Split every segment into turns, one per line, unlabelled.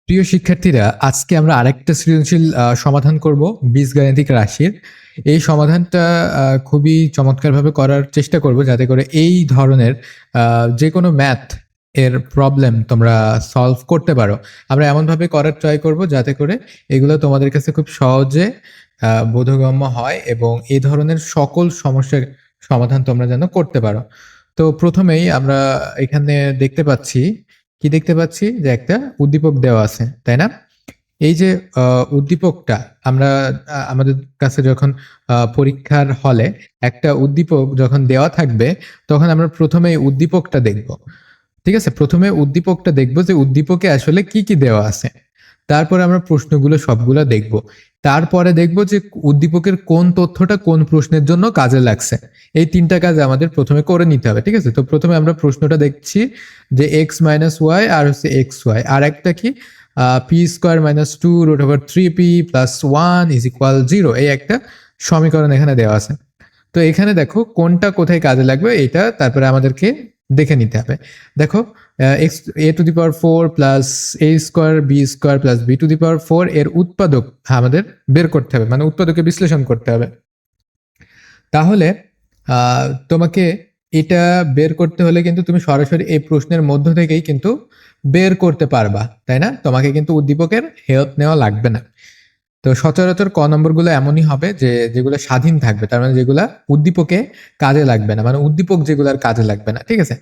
প্রিয় শিক্ষার্থীরা, আজকে আমরা আরেকটা সৃজনশীল সমাধান করব বীজগাণিতিক রাশির। এই সমাধানটা খুবই চমৎকারভাবে করার চেষ্টা করব, যাতে করে এই ধরনের যে কোনো ম্যাথ এর প্রবলেম তোমরা সলভ করতে পারো। আমরা এমনভাবে করার ট্রাই করব যাতে করে এগুলো তোমাদের কাছে খুব সহজে বোধগম্য হয় এবং এই ধরনের সকল সমস্যার সমাধান তোমরা যেন করতে পারো। তো প্রথমেই আমরা এখানে দেখতে পাচ্ছি যে একটা উদ্দীপক দেওয়া আছে, তাই না? এই যে উদ্দীপকটা আমরা আমাদের কাছে যখন পরীক্ষার হলে একটা উদ্দীপক যখন দেওয়া থাকবে, তখন আমরা প্রথমে উদ্দীপকটা দেখব। ঠিক আছে, প্রথমে উদ্দীপকটা দেখব যে উদ্দীপকে আসলে কি কি দেওয়া আছে। তারপরে আমরা প্রশ্নগুলো সবগুলো দেখব। তারপরে দেখব যে উদ্দীপকের কোন তথ্যটা কোন প্রশ্নের জন্য কাজে লাগছে। এই তিনটা কাজ আমাদের প্রথমে করে নিতে হবে। ঠিক আছে, তো প্রথমে আমরা প্রশ্নটা দেখছি যে এক্স মাইনাস ওয়াই আর হচ্ছে এক্স ওয়াই, আর একটা কি p square minus two root over three p plus one is equal zero, এই একটা সমীকরণ এখানে দেওয়া আছে। তো এখানে দেখো কোনটা কোথায় কাজে লাগবে, এটা তারপরে আমাদেরকে দেখে নিতে হবে। দেখো x a to the power four plus A square B square plus B to the power four এর উৎপাদক আমাদের বের করতে হবে, মানে উৎপাদকে বিশ্লেষণ করতে হবে। তাহলে তোমাকে এটা বের করতে হলে কিন্তু তুমি সরাসরি এই প্রশ্নের মধ্য থেকেই কিন্তু বের করতে পারবা, তাই না? তোমাকে কিন্তু উদ্দীপকের হেল্প নেওয়া লাগবে না। তো সচরাচর ক নম্বরগুলো এমনই হবে যে যেগুলো স্বাধীন থাকবে, তার মানে যেগুলা উদ্দীপকে কাজে লাগবে না, মানে উদ্দীপক যেগুলার কাজে লাগবে না। ঠিক আছে,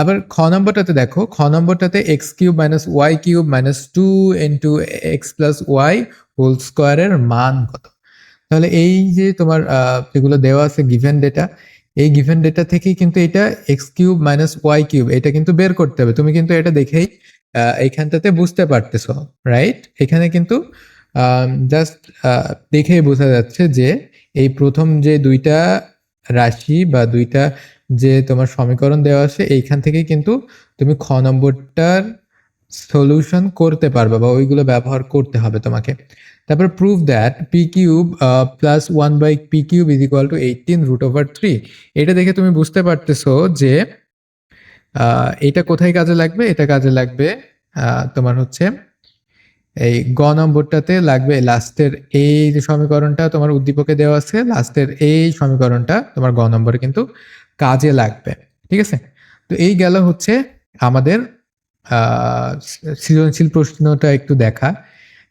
আবার খ নম্বরটাতে দেখো, খ নম্বরটাতে X cube minus Y cube minus two into X plus Y whole স্কোয়ারের মান কত। তাহলে এই যে তোমার যেগুলো দেওয়া আছে গিভেন ডেটা, এই গিভেন ডেটা থেকেই কিন্তু এটা x cube minus Y cube এটা কিন্তু বের করতে হবে। তুমি কিন্তু এটা দেখেই এইখানটাতে বুঝতে পারতেছো, রাইট? এখানে কিন্তু জাস্ট দেখেই বোঝা যাচ্ছে যে এই প্রথম যে দুইটা রাশি বা দুইটা যে তোমার সমীকরণ দেওয়া আছে, এইখান থেকে কিন্তু তুমি খ নম্বরটার সলিউশন করতে পারবে বা ওইগুলো ব্যবহার করতে হবে তোমাকে। তারপর prove that p cube plus one by p cube is equal to 18 root over three. এটা দেখে তুমি বুঝতে পারতেছো যে এটা কোথায় কাজে লাগবে। এটা কাজে লাগবে তোমার হচ্ছে এই গ নম্বরটাতে লাগবে। লাস্টের এই যে সমীকরণটা তোমার উদ্দীপকে দেওয়া আছে, লাস্টের এই সমীকরণটা তোমার গ নম্বরে কিন্তু কাজে লাগবে। ঠিক আছে, তো এই গেল হচ্ছে আমাদের সৃজনশীল প্রশ্নটা একটু দেখা।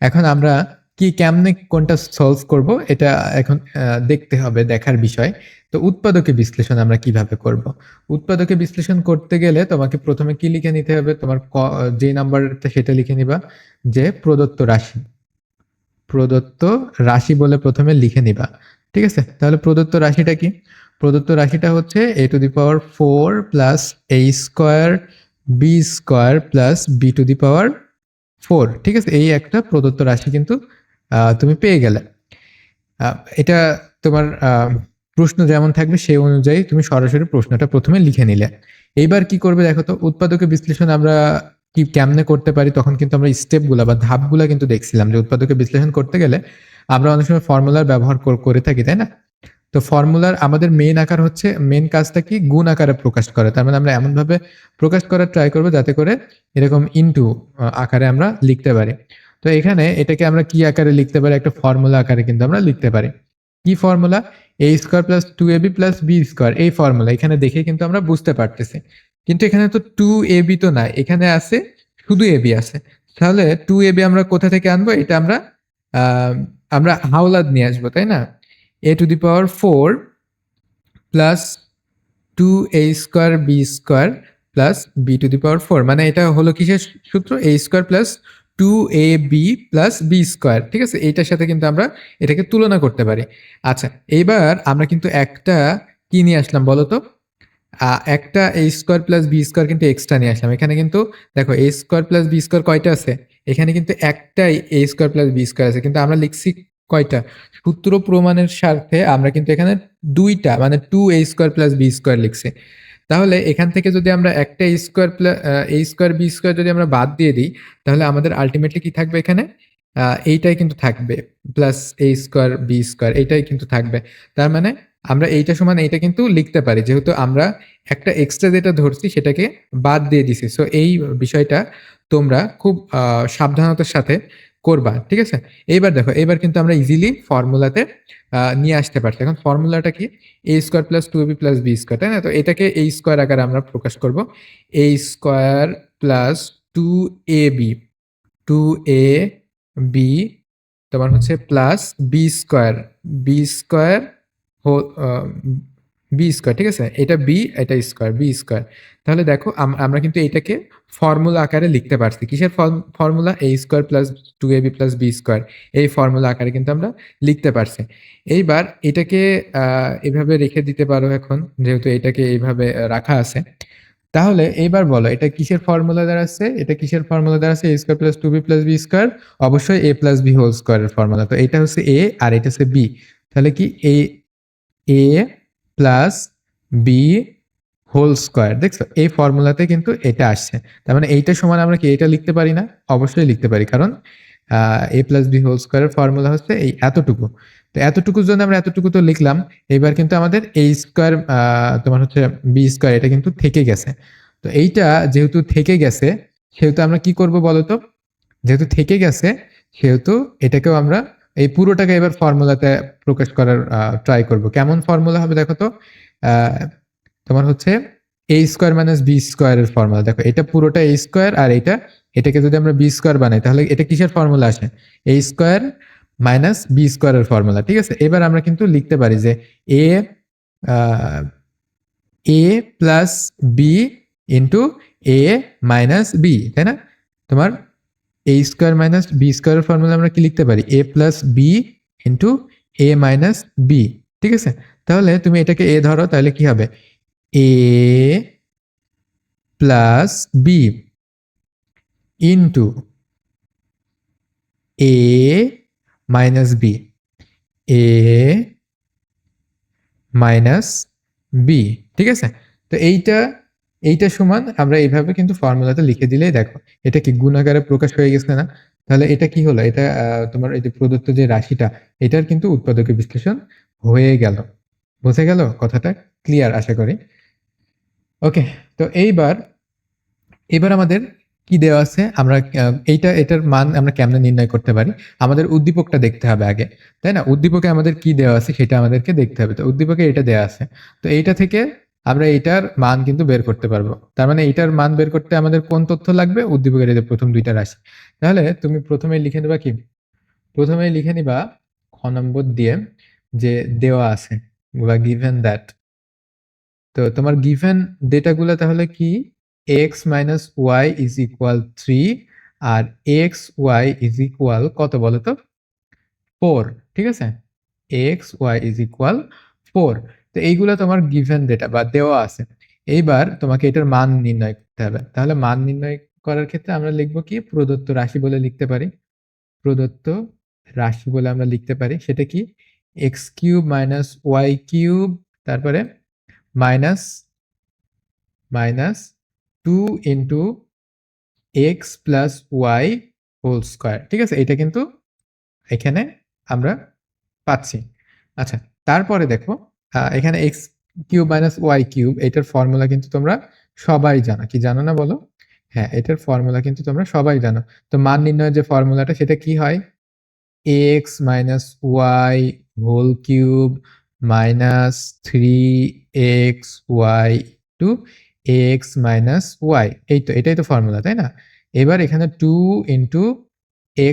এখন আমরা কি কেমনে কোনটা সলভ করব এটা এখন দেখতে হবে, দেখার বিষয়। তো উৎপাদকে বিশ্লেষণ আমরা কিভাবে করব? উৎপাদকে বিশ্লেষণ করতে গেলে তোমাকে প্রথমে কি লিখে নিতে হবে, তোমার যে নাম্বারটা সেটা লিখে নিবা যে প্রদত্ত রাশি বলে প্রথমে লিখে নিবা। ঠিক আছে, তাহলে প্রদত্ত রাশিটা কি? প্রদত্ত রাশিটা হচ্ছে A to the power four plus A square B square plus B to the power four. ঠিক আছে, এই একটা প্রদত্ত রাশি কিন্তু তুমি পেয়ে গেলে। এটা তোমার প্রশ্ন যেমন থাকবে সেই অনুযায়ী তুমি সরাসরি প্রশ্নটা প্রথমে লিখে নিলে। এইবার কি করবে দেখো তো, উৎপাদকের বিশ্লেষণ আমরা কি কেমনে করতে পারি। তখন কিন্তু আমরা স্টেপগুলা বা ধাপগুলা কিন্তু দেখছিলাম যে উৎপাদকের বিশ্লেষণ করতে গেলে আমরা অনেক সময় ফর্মুলার ব্যবহার করে থাকি, তাই না? তো ফর্মুলার আমাদের মেন কাজটা কি, গুণ আকারে প্রকাশ করা। তার মানে আমরা এমন ভাবে প্রকাশ করার ট্রাই করবো যাতে করে এরকম ইনটু আকারে আমরা লিখতে পারি। তো এখানে এটাকে আমরা কি আকারে লিখতে পারি, একটা ফর্মুলা আকারে কিন্তু আমরা লিখতে পারি। কি ফর্মুলা? এ স্কোয়ার প্লাস টু এ বি প্লাস বি স্কোয়ার, এই ফর্মুলা এখানে দেখে কিন্তু আমরা বুঝতে পারতেছি। কিন্তু এখানে তো টু এ বি তো নাই, এখানে আছে শুধু এ বি আছে। তাহলে টু এ বি আমরা কোথা থেকে আনবো? এটা আমরা আমরা হাওলাত নিয়ে আসবো, তাই না? A to the power four plus two A square B square plus B to the power four, মানে এটা হলো কিসের সূত্র? A square plus two A B plus B square. ঠিক আছে, এইটার সাথে কিন্তু আমরা এটাকে তুলনা করতে পারি। আচ্ছা, এইবার আমরা কিন্তু একটা কি নিয়ে আসলাম বলো তো? একটা এ স্কোয়ার প্লাস বি স্কোয়ার কিন্তু এক্সট্রা নিয়ে আসলাম। এখানে কিন্তু দেখো এ স্কোয়ার প্লাস বি স্কোয়ার কয়টা আছে? এখানে কিন্তু একটাই এ স্কোয়ার প্লাস বি স্কোয়ার আছে, কিন্তু আমরা লিখছি কয়টা? সূত্র প্রমাণের স্বার্থে আমরা কিন্তু এখানে দুইটা, মানে two A square plus B square লিখছি। তাহলে এখান থেকে যদি আমরা একটা এ স্কোয়ার প্লাস এ স্কোয়ার বি স্কোয়ার যদি আমরা বাদ দিয়ে দিই, তাহলে আমাদের আলটিমেটলি কি থাকবে এখানে? এইটাই কিন্তু থাকবে, প্লাস এ স্কোয়ার বি স্কোয়ার এইটাই কিন্তু থাকবে। তার মানে আমরা এইটা সমান এইটা কিন্তু লিখতে পারি, যেহেতু আমরা একটা এক্সট্রা যেটা ধরছি সেটাকে বাদ দিয়ে দিছি। সো এই বিষয়টা তোমরা খুব সাবধানতার সাথে করবা, ঠিক আছে? এইবার দেখো, এইবার কিন্তু আমরা ইজিলি ফর্মুলাতে নিয়ে আসতে পারছি। এখন ফর্মুলাটা কি? A square plus two AB plus B square, তাই না? তো এটাকে এ স্কোয়ার আকারে আমরা প্রকাশ করব। A square plus two A b, two A b তোমার হচ্ছে plus B square, B square B square, ঠিক আছে? এটা বি, এটা স্কোয়ার, বি স্কোয়ার। তাহলে দেখো আমরা কিন্তু এটাকে ফর্মুলা আকারে লিখতে পারছি। কিসের ফর্মুলা? এ স্কোয়ার প্লাস টু এ বি প্লাস বি স্কোয়ার, এই ফর্মুলা আকারে কিন্তু আমরা লিখতে পারছি। এইবার এটাকে এভাবে রেখে দিতে পারো এখন, যেহেতু এটাকে এইভাবে রাখা আছে। তাহলে এইবার বলো, এটা কিসের ফর্মুলা দাঁড়াচ্ছে? এটা কিসের ফর্মুলা দাঁড়াচ্ছে? A square plus two B plus B square, অবশ্যই এ প্লাস বি হোল স্কোয়ারের ফর্মুলা। তো এটা হচ্ছে এ আর এটা হচ্ছে বি। তাহলে কি এ এ প্লাস বি হোল স্কোয়ার, দেখছো? এই ফর্মুলাতে কিন্তু এটা আসছে। তার মানে এইটা সমান আমরা কি এটা লিখতে পারি না? অবশ্যই লিখতে পারি, কারণ এ প্লাস বি হোল স্কোয়ারের ফর্মুলা হচ্ছে এই এতটুকু। তো এতটুকুর জন্য আমরা এতটুকু তো লিখলাম। এবার কিন্তু আমাদের এ স্কোয়ার তোমার হচ্ছে বি স্কোয়ার, এটা কিন্তু থেকে গেছে। তো এইটা যেহেতু থেকে গেছে, সেহেতু আমরা কি করব বলতো? যেহেতু থেকে গেছে, সেহেতু এটাকেও আমরা এই পুরোটাকে এবার ফর্মুলাতে প্রকাশ করার ট্রাই করব। কেমন ফর্মুলা হবে দেখো তো? তোমার হচ্ছে এ স্কোয়ার মাইনাস বি স্কোয়ারের ফর্মুলা। দেখো, এটা পুরোটা এ স্কোয়ার, আর এটাকে যদি আমরা বি স্কোয়ার বানাই, তাহলে এটা কিসের ফর্মুলা আসে? এ স্কোয়ার মাইনাস বি স্কোয়ারের ফর্মুলা, ঠিক আছে? এবার আমরা কিন্তু লিখতে পারি যে এ এ প্লাস বি ইন্টু এ মাইনাস বি, তাই না? তোমার এ স্কোয়ার মাইনাস বি স্কোয়ারের ফর্মুলা আমরা কি লিখতে পারি? এ প্লাস বি ইন্টু এ মাইনাস বি, ঠিক আছে? তাহলে তুমি এটাকে এ ধরো, তাহলে কি হবে? এ প্লাস বি ইন্টু এ মাইনাস বি, এ মাইনাস বি, ঠিক আছে? তো এইটা সমান আমরা এইভাবে কিন্তু ফর্মুলাতে লিখে দিলেই দেখো, এটা কি গুণ আকারে প্রকাশ হয়ে গেছে না? তাহলে এটা কি হলো? এটা তোমার এই যে প্রদত্ত যে রাশিটা, এটার কিন্তু উৎপাদকে বিশ্লেষণ হয়ে গেল। বোঝা গেল কথাটা? ক্লিয়ার আশা করি। ওকে, তো এবার আমাদের কি দেওয়া আছে? আমরা এটার মান আমরা কেমনে নির্ণয় করতে পারি? আমাদের উদ্দীপকটা দেখতে হবে আগে, তাই না? উদ্দীপকে আমাদের কি দেওয়া আছে সেটা আমাদেরকে দেখতে হবে। তো উদ্দীপকে এটা দেওয়া আছে, তো এইটা থেকে আমরা এইটার মান কিন্তু বের করতে পারবো। তার মানে এইটার মান বের করতে আমাদের কোন তথ্য লাগবে? উদ্দীপকের এই যে প্রথম দুইটা রাশি। তাহলে তুমি প্রথমে লিখে নেবা কি? প্রথমে লিখে নিবা খ নম্বর দিয়ে যে দেওয়া আছে বা গিভেন দ্যাট। তো তোমার গিভেন ডেটাগুলো তাহলে কি? X minus y is equal 3, আর এক্স ওয়াই ইজ ইকুয়াল কত বলো তো? 4, ঠিক আছে? X y is equal 4। তো এইগুলো তোমার গিভেন ডেটা বা দেওয়া আছে। এইবার তোমাকে এটার মান নির্ণয় করতে হবে। তাহলে মান নির্ণয় করার ক্ষেত্রে আমরা লিখবো কি? প্রদত্ত রাশি বলে লিখতে পারি। প্রদত্ত রাশি বলে আমরা লিখতে পারি। সেটা কি? X cube minus Y cube, তারপরে minus minus two into X plus Y whole square, ঠিক আছে? এটা কিন্তু এখানে আমরা পাচ্ছি। আচ্ছা, তারপরে দেখো, এখানে x cube minus Y cube, এটার ফর্মুলা কিন্তু তোমরা সবাই জানো। কি জানো না বলো? হ্যাঁ, এটার ফর্মুলা কিন্তু তোমরা সবাই জানো। তো মান নির্ণয়ের যে ফর্মুলাটা, সেটা কি হয়? X minus y whole cube minus 3 x y two x minus y. এই তো, এটাই তো ফর্মুলা, তাই না? এবার এখানে 2 ×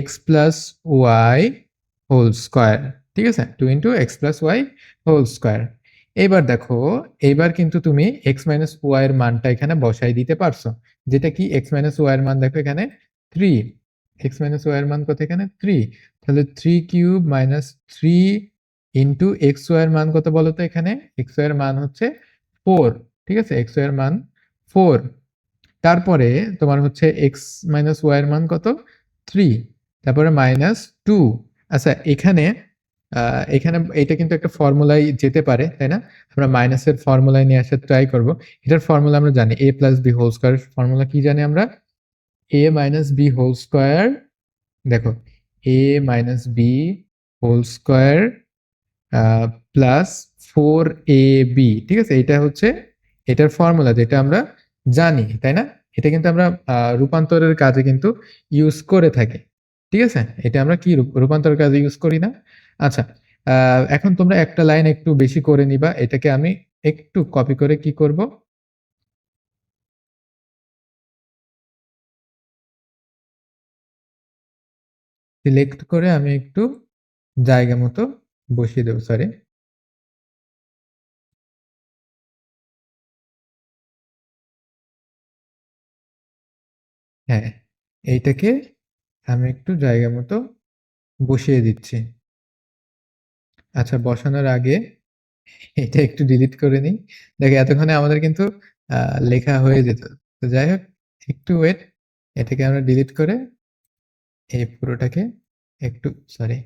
x+y হোল স্কোয়ার, ঠিক আছে? 2 × x+y হোল স্কোয়ার। এবার দেখো, এবার কিন্তু তুমি এক্স মাইনাস ওয়াই এর মানটা এখানে বসাই দিতে পারছো। যেটা কি? এক্স মাইনাস ওয়াই এর মান দেখো এখানে 3। এক্স মাইনাস ওয়াই এর মান কত এখানে? 3। তাহলে 3³ মাইনাস 3 × xy এর মান কত বলো তো? এখানে xy এর মান হচ্ছে 4, ঠিক আছে? xy এর মান 4। তারপরে তোমার হচ্ছে x মাইনাস ওয়াই এর মান কত? 3। তারপরে মাইনাস 2। আচ্ছা, এখানে এখানে এটা কিন্তু একটা ফর্মুলায় যেতে পারে, তাই না? আমরা মাইনাসের ফর্মুলায় নিয়ে আসার ট্রাই করব। এটার ফর্মুলা আমরা জানি, a plus B whole square formula কি জানি আমরা? a minus b whole square, দেখো, a minus b whole square plus 4ab, ঠিক আছে? এটা হচ্ছে এটার ফর্মুলা যেটা আমরা জানি, তাই না? এটা কিন্তু আমরা রূপান্তরের কাজে কিন্তু ইউজ করে থাকি, ঠিক আছে? এটা আমরা কি রূপান্তরের কাজে ইউজ করি না? আচ্ছা, এখন তোমরা একটা লাইন একটু বেশি করে নিবা। এটাকে আমি একটু কপি করে কি করব, সিলেক্ট করে আমি একটু জায়গা মতো বসিয়ে দেবো, সরি। হ্যাঁ, এইটাকে আমি একটু জায়গা মতো বসিয়ে দিচ্ছি। আচ্ছা, বসানোর আগে এটা একটু ডিলিট করে নিই। দেখো এতক্ষণে আমাদের কিন্তু লেখা হয়ে যেত। তো যাই হোক, একটু ওয়েট। এটাকে আমরা ডিলিট করে এই পুরোটাকে একটু, সরি।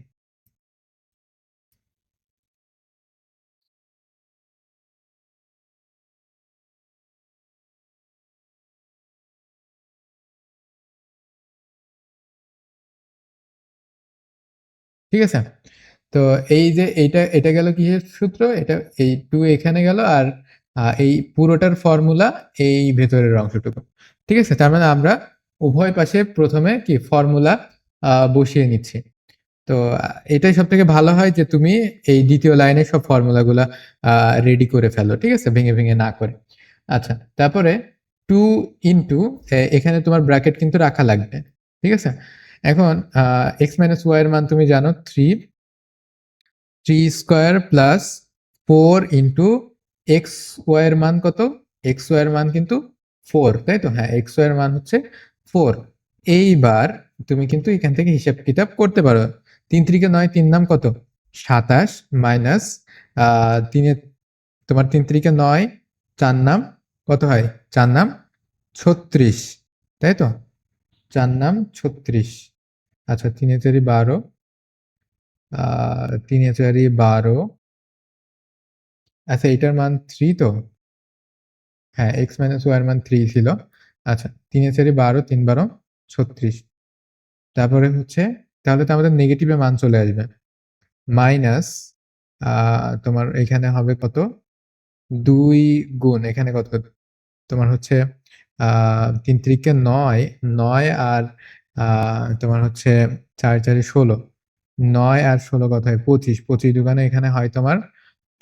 ঠিক আছে? তো এই যে এটা গেল কিসের সূত্র? এটা এই 2 এখানে গেল, আর এই পুরোটার ফর্মুলা এই ভেতরের অংশটুকু। ঠিক আছে? তার মানে আমরা উভয় পাশে প্রথমে কি ফর্মুলা বসিয়ে নিচ্ছি। তো এটাই সবথেকে ভালো হয় যে তুমি এই দ্বিতীয় লাইনে সব ফর্মুলাগুলা রেডি করে ফেলো। ঠিক আছে? ভেঙে, ভেঙে না করে। আচ্ছা, তারপরে 2 ইনটু এখানে তোমার ব্র্যাকেট কিন্তু রাখা লাগবে। ঠিক আছে? এখন x মাইনাস y এর মান তুমি জানো 3 square plus 4 into x y এর মান কত? এক্স ওয়াই এর মান কিন্তু 4, তাই তো? হ্যাঁ, এক্স ওয়াই এর মান হচ্ছে 4। এইবার তুমি কিন্তু এখান থেকে হিসাব কিতাব করতে পারো। 3 3 9, 3 নাম কত? 27 মাইনাস 3 তোমার 3 3 9, 4 নাম কত হয়? 4 নাম 36, তাই তো? 4 নাম 36। আচ্ছা, 3 4 12, 3 4 12। আচ্ছা, এটার মান 3 তো? হ্যাঁ, x মাইনাস ওয়াই এর মান 3 ছিল। আচ্ছা, 3 এ 4 12, 3 12 36। তারপরে হচ্ছে, তাহলে তো আমাদের নেগেটিভে মান চলে আসবে। মাইনাস তোমার এখানে হবে কত? 2 গুণ এখানে কত? তোমার হচ্ছে 3 3 9, 9 আর তোমার হচ্ছে 4 4 16, 9 আর 16 কত হয়? 25, 25 দোকানে এখানে হয় তোমার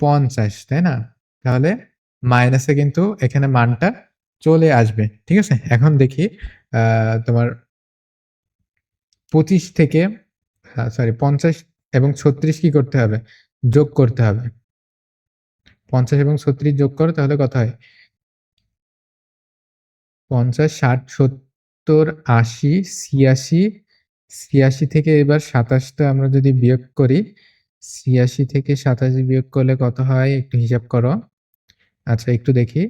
50, তাই না? তাহলে মাইনাসে কিন্তু এখানে মানটা চলে আসবে। ঠিক আছে? এখন দেখি তোমার 25 থেকে সরি 50 এবং 36 কি করতে হবে? যোগ করতে হবে। 50 এবং 36 যোগ করো, তাহলে কত হয়? 50, 60, 70, 80, 86, 86 থেকে এবার 27টা আমরা যদি বিয়োগ করি, 86 থেকে 27 বিয়োগ করলে কত হয়? একটু হিসাব করো। আচ্ছা, একটু দেখি।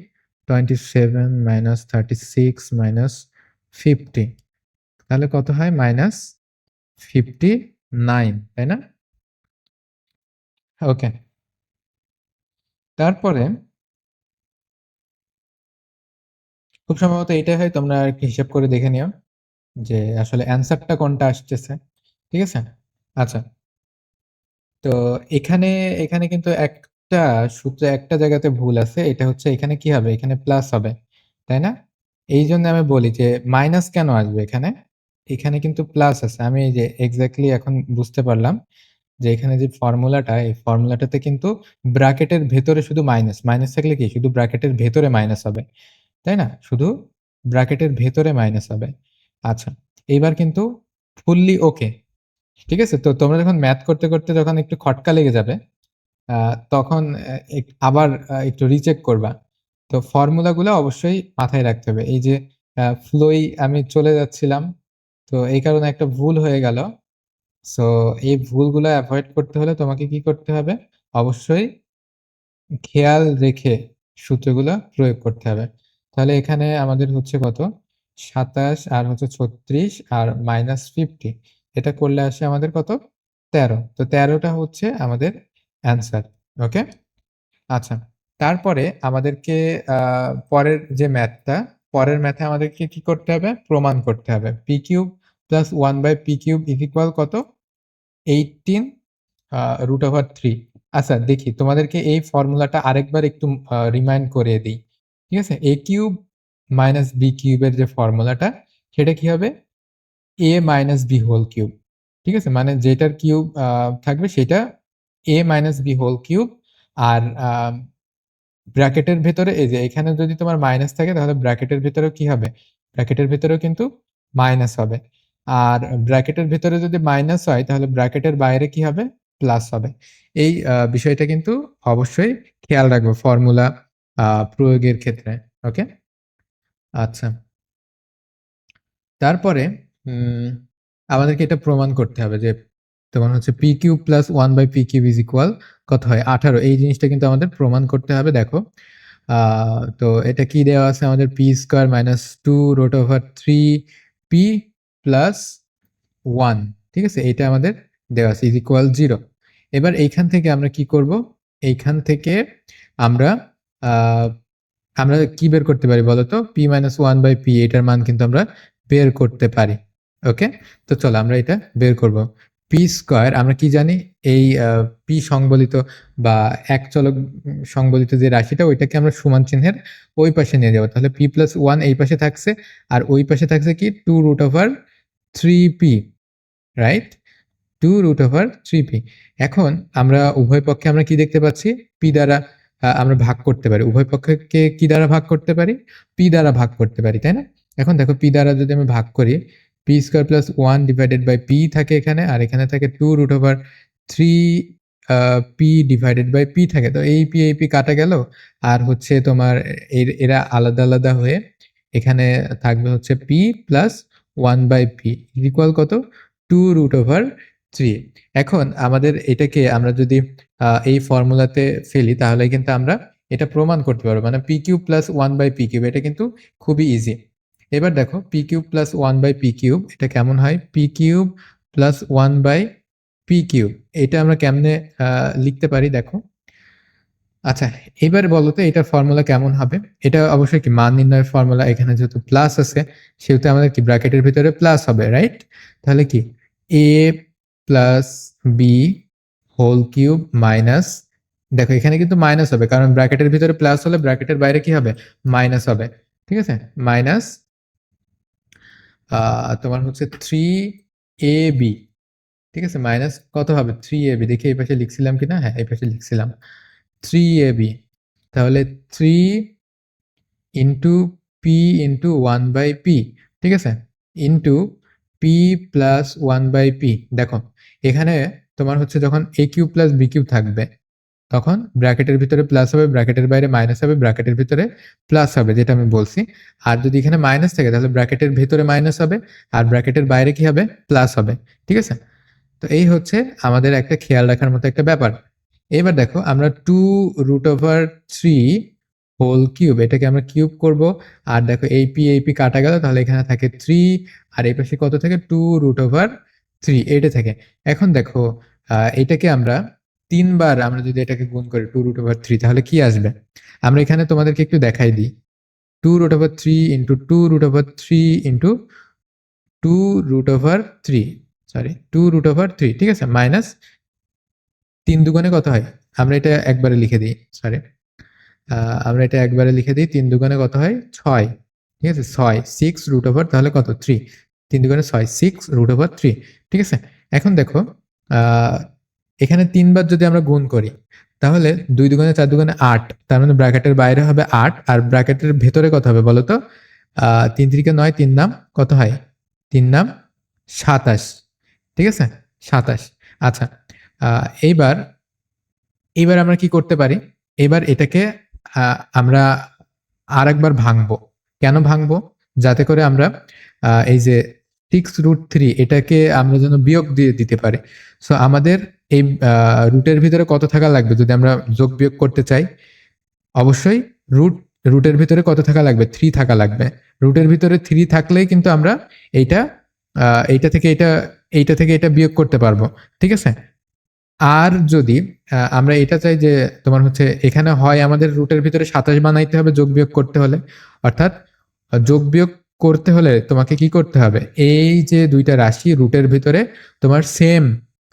27 মাইনাস 36 মাইনাস 50, তাহলে কত হয়? মাইনাস 59, তাই না? ওকে। তারপরে খুব সম্ভবত এটাই হয়, তোমরা আর কি হিসাব করে দেখে নিও যে আসলে অ্যান্সারটা কোনটা আসতেছে। ঠিক আছে? আচ্ছা, তো এখানে এখানে কিন্তু একটা সূত্রে একটা জায়গাতে ভুল আছে। এটা হচ্ছে এখানে কি হবে? এখানে প্লাস হবে, তাই না? এই জন্য আমি বলি যে মাইনাস কেন আসবে এখানে? এখানে কিন্তু প্লাস আছে। আমি এই যে এক্স্যাক্টলি এখন বুঝতে পারলাম যে এখানে যে ফর্মুলাটা, এই ফর্মুলাটাতে কিন্তু ব্র্যাকেটের ভেতরে শুধু মাইনাস। মাইনাস থাকলে কি শুধু ব্র্যাকেটের ভেতরে মাইনাস হবে, তাই না? শুধু ব্র্যাকেটের ভেতরে মাইনাস হবে। আচ্ছা, এইবার কিন্তু ফুললি ওকে। ঠিক আছে? তো তোমরা যখন ম্যাথ করতে, করতে যখন একটু খটকা লেগে যাবে, তখন আবার একটু রিচেক করবা। তো ফর্মুলাগুলো অবশ্যই মাথায় রাখতে হবে। এই যে ফ্লোই আমি চলে যাচ্ছিলাম, তো এই কারণে একটা ভুল হয়ে গেল। সো এই ভুলগুলো এভয়েড করতে হলে তোমাকে কি করতে হবে? অবশ্যই খেয়াল রেখে সূত্রগুলা প্রয়োগ করতে হবে। তাহলে এখানে আমাদের হচ্ছে কত? 27 আর হচ্ছে 36 আর -50, এটা করলে আসে আমাদের কত? 13। তো 13 টা হচ্ছে আমাদের অ্যান্সার। ওকে? আচ্ছা। তারপরে আমাদেরকে পরের যে ম্যাথটা, পরের ম্যাথে আমাদেরকে কি করতে হবে? প্রমাণ করতে হবে। p³ + 1/p³ = কত? 18 √3। আচ্ছা দেখি তোমাদেরকে এই ফর্মুলাটা আরেকবার একটু রিমাইন্ড করিয়ে দিই। ঠিক আছে? a কিউব মাইনাস b কিউবের যে ফর্মুলাটা সেটা কি হবে? a minus b whole cube. ঠিক আছে? মানে যেটার কিউব থাকবে সেটা a minus b whole cube. আর ব্র্যাকেটের ভেতরে এই যে এখানে যদি তোমার মাইনাস থাকে তাহলে ব্র্যাকেটের ভেতরেও কি হবে? ব্র্যাকেটের ভেতরেও কিন্তু মাইনাস হবে। আর ব্র্যাকেটের ভেতরে যদি মাইনাস হয় তাহলে ব্র্যাকেটের বাইরে কি হবে? প্লাস হবে। এই বিষয়টা কিন্তু অবশ্যই খেয়াল রাখবো ফর্মুলা প্রয়োগের ক্ষেত্রে। ওকে? আচ্ছা। তারপরে উম আমাদেরকে এটা প্রমাণ করতে হবে যে তোমার হচ্ছে p cube plus one by p cube is equal কত হয়? 18। এই জিনিসটা কিন্তু আমাদের প্রমাণ করতে হবে। দেখো তো এটা কি দেওয়া আছে আমাদের? P square minus two root over three p plus one. ঠিক আছে? এটা আমাদের দেওয়া আছে ইজ ইকুয়াল 0। এবার এইখান থেকে আমরা কি করব? এইখান থেকে আমরা আহ, আমরা কি বের করতে পারি বলতো? P minus one by p, এটার মান কিন্তু আমরা বের করতে পারি। ওকে, তো চলো আমরা এটা বের করব। পি স্কোয়ার আমরা কি জানি? এই পি সংবলিত বা এক চলক সংবলিত যে রাশিটা ওইটাকে আমরা সমান চিহ্নের ওই পাশে নিয়ে যাবো। তাহলে পি প্লাস ওয়ান এই পাশে থাকছে, আর ওই পাশে থাকছে কি? Two root over three p, right? Two root over three p. এখন আমরা উভয় পক্ষে আমরা কি দেখতে পাচ্ছি? পি দ্বারা আমরা ভাগ করতে পারি। উভয় পক্ষকে কি দ্বারা ভাগ করতে পারি? পি দ্বারা ভাগ করতে পারি, তাই না? এখন দেখো পি দ্বারা যদি আমি ভাগ করি, p square plus one divided by p থাকে এখানে, আর এখানে থাকে two root over three p divided by p থাকে। তো এই পি কাটা গেল, আর হচ্ছে তোমার এরা আলাদা আলাদা হয়ে এখানে থাকবে হচ্ছে P plus one by P equal কত? Two root over three. এখন আমাদের এটাকে আমরা যদি এই ফর্মুলাতে ফেলি তাহলে কিন্তু আমরা এটা প্রমাণ করতে পারবো, মানে p cube plus one by p cube. এটা কিন্তু খুবই ইজি। এবার দেখো p cube plus one by p cube এটা কেমন হয়? P cube plus one by p cube, এটা আমরা কেমনে লিখতে পারি দেখো। আচ্ছা, এবার বলো তো এটার ফর্মুলা কেমন হবে? এটা অবশ্যই কি মান নির্ণয়ের ফর্মুলা। এখানে যেহেতু প্লাস আছে সেহেতু আমাদের কি ব্র্যাকেটের ভিতরে প্লাস হবে, রাইট? তাহলে কি A plus B whole cube minus, দেখো এখানে কিন্তু মাইনাস হবে কারণ ব্র্যাকেটের ভিতরে প্লাস হলে ব্র্যাকেটের বাইরে কি হবে? মাইনাস হবে। ঠিক আছে? মাইনাস তোমার হচ্ছে থ্রি এ বি। ঠিক আছে? মাইনাস কত হবে? Three a b. দেখি এই পাশে লিখছিলাম কিনা। হ্যাঁ, এই পাশে লিখছিলাম থ্রি এ বি। তাহলে three into p into one by p. ঠিক আছে? Into p plus one by p. দেখো এখানে তোমার হচ্ছে যখন a cube plus b cube থাকবে তখন ব্র্যাকেটের ভিতরে প্লাস হবে, ব্র্যাকেটের বাইরে মাইনাস হবে, ব্র্যাকেটের ভিতরে প্লাস হবে, যেটা আমি বলছি। আর যদি এখানে মাইনাস থাকে তাহলে ব্র্যাকেটের ভিতরে মাইনাস হবে, আর ব্র্যাকেটের বাইরে কি হবে? প্লাস হবে। ঠিক আছে? তো এই হচ্ছে আমাদের একটা খেয়াল রাখার মতো একটা ব্যাপার। এবার দেখো আমরা two root over three whole cube, এটাকে আমরা কিউব করব। আর দেখো এই পি কাটা গেল, তাহলে এখানে থাকে থ্রি, আর এই পাশে কত থাকে? টু রুট ওভার থ্রি, এইটা থাকে। এখন দেখো এটাকে আমরা তিনবার আমরা যদি এটাকে গুণ করি টু রুট ওভার থ্রি তাহলে কি আসবে? আমরা এখানে তোমাদেরকে একটু দেখাই দিই। Two root over three into two root over three into two root over three, sorry two root over three. ঠিক আছে? মাইনাস তিন দুগুণে কত হয়? আমরা এটা একবারে লিখে দিই, সরি আমরা এটা একবারে লিখে দিই। তিন দুগুণে কত হয়? ছয়। ঠিক আছে? ছয়, সিক্স রুট ওভার তাহলে কত? থ্রি। তিন দুগুণে ছয়, সিক্স রুট ওভার থ্রি। ঠিক আছে? এখন দেখো এখানে তিনবার যদি আমরা গুণ করি তাহলে দুই দুগুণে চার দুগুণে আট, তার মানে ব্র্যাকেটের বাইরে হবে আট, আর ব্র্যাকেটের ভেতরে কত হবে বলতো? তিন তিরিকে নয়, তিন নাম কত হয়? তিন নাম 27। ঠিক আছে? 27। আচ্ছা, এইবার এইবার আমরা কি করতে পারি? এবার এটাকে আমরা আরেকবার ভাঙবো। কেন ভাঙবো? যাতে করে আমরা এই যে সিক্স রুট থ্রি এটাকে আমরা যেন বিয়োগ দিয়ে দিতে পারি। সো আমাদের এই রুটের ভিতরে কত থাকা লাগবে যদি আমরা যোগ বিয়োগ করতে চাই? অবশ্যই রুটের ভিতরে কত থাকা লাগবে? থ্রি থাকা লাগবে। রুটের ভিতরে থ্রি থাকলেই কিন্তু আমরা এইটা এইটা থেকে এটা, এইটা থেকে এটা বিয়োগ করতে পারবো। ঠিক আছে? আর যদি আমরা এটা চাই যে তোমার হচ্ছে এখানে হয় আমাদের রুটের ভিতরে 27 বানাইতে হবে যোগ বিয়োগ করতে হলে, অর্থাৎ যোগ বিয়োগ করতে হলে তোমাকে কি করতে হবে? এই যে দুইটা রাশি রুটের ভিতরে তোমার সেম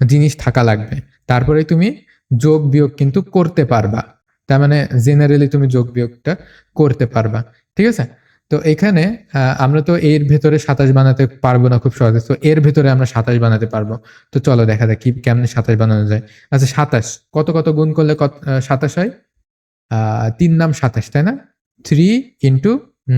জিনিস থাকা লাগবে, তারপরে তুমি যোগ বিয়োগ কিন্তু করতে পারবা। তার মানে জেনারেলি তুমি যোগ বিয়োগটা করতে পারবা। ঠিক আছে? তো এখানে আমরা তো এর ভেতরে 27 বানাতে পারবো না খুব সহজে, তো এর ভেতরে আমরা 27 বানাতে পারবো। তো চলো দেখা যাক কি কেমনে 27 বানানো যায়। আচ্ছা 27 কত কত গুণ করলে কত 27 হয়? 3 নাম 27, তাই না? 3 ইন্টু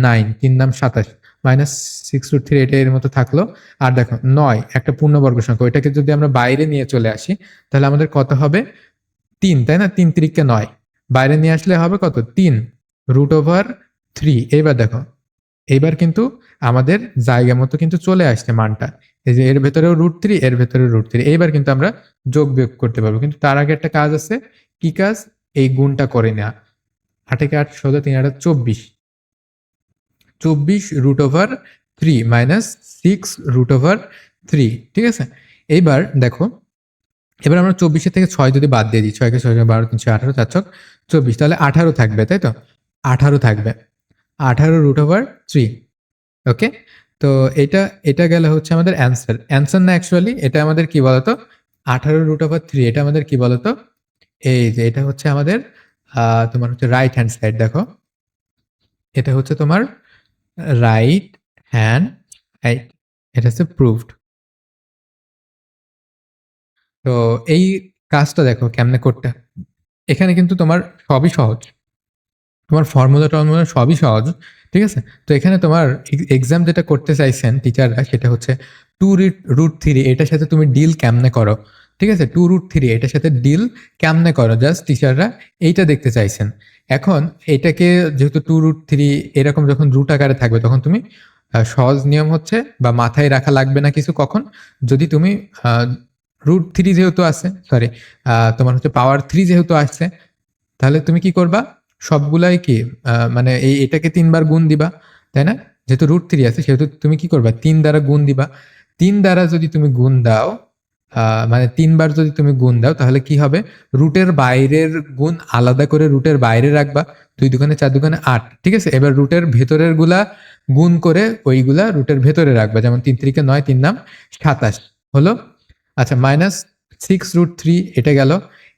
9, 3 নাম 27 মাইনাস 6√3, এটা এর মতো থাকলো। আর দেখো 9 একটা পূর্ণবর্গ সংখ্যা, ওইটাকে যদি আমরা বাইরে নিয়ে চলে আসি তাহলে আমাদের কত হবে? 3, তাই না? 3 3 কে 9, বাইরে নিয়ে আসলে হবে কত? 3√3। এইবার দেখো, এইবার কিন্তু আমাদের জায়গা মতো কিন্তু চলে আসছে মানটা। এই যে এর ভেতরেও √3, এর ভেতরেও √3, এইবার কিন্তু আমরা যোগ বিয়োগ করতে পারবো। কিন্তু তার আগে একটা কাজ আছে। কি কাজ? এই গুণটা করে নেওয়া। 8 × 8 = 16, 3 × 8 = 24, 24√3 মাইনাস 6√3। ঠিক আছে? এইবার দেখো, এবার আমরা 24 থেকে 6 যদি বাদ দিয়ে দিই, 6 কে 6 12, 3 18, 4 ছক 24, তাহলে 18 থাকবে, তাই তো? 18 থাকবে, 18√3। ওকে? তো এটা এটা গেল হচ্ছে আমাদের অ্যান্সার। অ্যান্সার না অ্যাকচুয়ালি, এটা আমাদের কি বলতো? 18√3, এটা আমাদের কি বলতো? এই যে এটা হচ্ছে আমাদের তোমার হচ্ছে রাইট হ্যান্ড সাইড। দেখো, এটা হচ্ছে তোমার রাইট হ্যান্ড সাইড, এটা হচ্ছে প্রুভড। তো এই কাজটা দেখো কেমনে করতে হয়। এখানে কিন্তু তোমার সবই সহজ, তোমার ফর্মুলা টর্মুলা সবই সহজ। ঠিক আছে? তো এখানে তোমার এক্সাম যেটা করতে চাইছেন টিচাররা, সেটা হচ্ছে 2√3, এটার সাথে তুমি ডিল কেমনে করো। ঠিক আছে? 2√3 এটার সাথে ডিল কেমনে করো, জাস্ট টিচাররা এইটা দেখতে চাইছেন। এখন এটাকে যেহেতু 2√3 এরকম যখন রুট আকারে থাকবে, তখন তুমি সহজ নিয়ম হচ্ছে, বা মাথায় রাখা লাগবে না কিছু, কখন যদি তুমি √3 যেহেতু আছে, সরি, তোমার হচ্ছে পাওয়ার 3 যেহেতু আসছে, তাহলে তুমি কি করবা? সবগুলাই কি মানে এটাকে 3 বার গুণ দিবা, তাই না? যেহেতু √3 আছে সেহেতু তুমি কি করবা? 3 দ্বারা গুণ দিবা। 3 দ্বারা যদি তুমি গুণ দাও, মানে 3 বার যদি তুমি গুণ দাও, তাহলে কি হবে? রুটের বাইরের গুণ আলাদা করে রুটের বাইরে রাখবা। 2 দুগুণে 4 দুগুণে 8। ঠিক আছে? এবার রুটের ভেতরের গুলা গুণ করে ওইগুলা রুটের ভেতরে রাখবা। যেমন 3 3 কে 9, 3 নাম 27 হলো। আচ্ছা, মাইনাস 6√3 এটা গেল।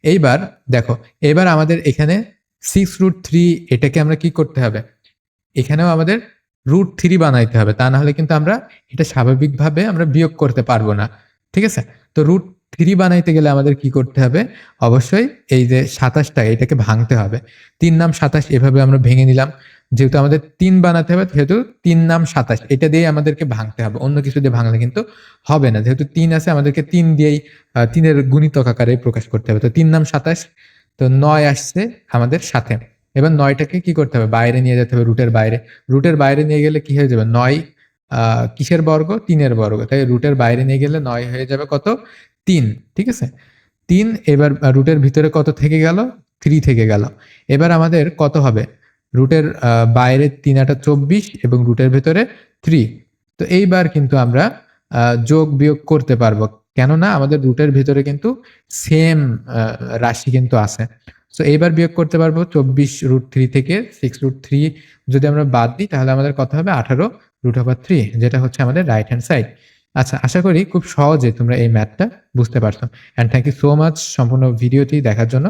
এইবার দেখো, এবার আমাদের এখানে 6√3, এটাকে আমরা কি করতে হবে? এখানেও আমাদের √3 বানাইতে হবে, তা না হলে কিন্তু আমরা এটা স্বাভাবিকভাবে আমরা বিয়োগ করতে পারবো না। ঠিক আছে? তো √3 বানাইতে গেলে আমাদের কি করতে হবে? অবশ্যই এই যে 27টা, এটাকে ভাঙতে হবে। 3 নাম 27, এভাবে আমরা ভেঙে নিলাম। যেহেতু আমাদের 3 বানাতে হবে, যেহেতু 3 নাম 27, এটা দিয়ে আমাদেরকে ভাঙতে হবে, অন্য কিছু দিয়ে ভাঙলে কিন্তু হবে না। যেহেতু 3 আছে, আমাদেরকে 3 দিয়েই 3-এর গুণিতক আকারে প্রকাশ করতে হবে। তো 3 নাম 27, তো 9 আসছে আমাদের সাথে। এবার 9টাকে কি করতে হবে? বাইরে নিয়ে যেতে হবে, রুটের বাইরে। রুটের বাইরে নিয়ে গেলে কি হয়ে যাবে? 9 কিসের বর্গ? 3-এর বর্গ। তাই রুটের বাইরে নিয়ে গেলে 9 হয়ে যাবে কত? 3। ঠিক আছে? 3। এবার রুটের ভিতরে কত থেকে গেল? 3 থেকে গেল। এবার আমাদের কত হবে? রুটের বাইরে 3 × 8 = 24 এবং রুটের ভেতরে 3। তো এইবার কিন্তু আমরা যোগ বিয়োগ করতে পারবো। কেননা আমাদের রুটের ভিতরে কিন্তু সেম রাশি কিন্তু আছে। সো এইবার বিয়োগ করতে পারবো 24√3 থেকে 6√3 যদি আমরা বাদ দিই, তাহলে আমাদের কত হবে? 18√3, যেটা হচ্ছে আমাদের রাইট হ্যান্ড সাইড। আচ্ছা, আশা করি খুব সহজে তোমরা এই ম্যাথটা বুঝতে পারছো। And thank you so much সম্পূর্ণ ভিডিওটি দেখার জন্য।